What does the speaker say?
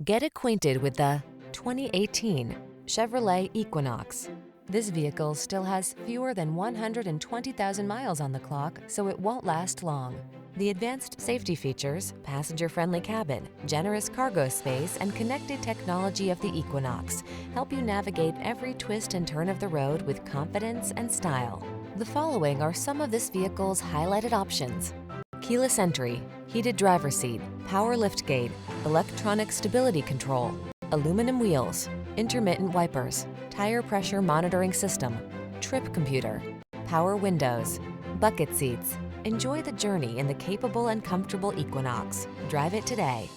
Get acquainted with the 2018 Chevrolet Equinox. This vehicle still has fewer than 120,000 miles on the clock, so it won't last long. The advanced safety features, passenger-friendly cabin, generous cargo space, and connected technology of the Equinox help you navigate every twist and turn of the road with confidence and style. The following are some of this vehicle's highlighted options: keyless entry, heated driver's seat, power liftgate, electronic stability control, aluminum wheels, intermittent wipers, tire pressure monitoring system, trip computer, power windows, bucket seats. Enjoy the journey in the capable and comfortable Equinox. Drive it today.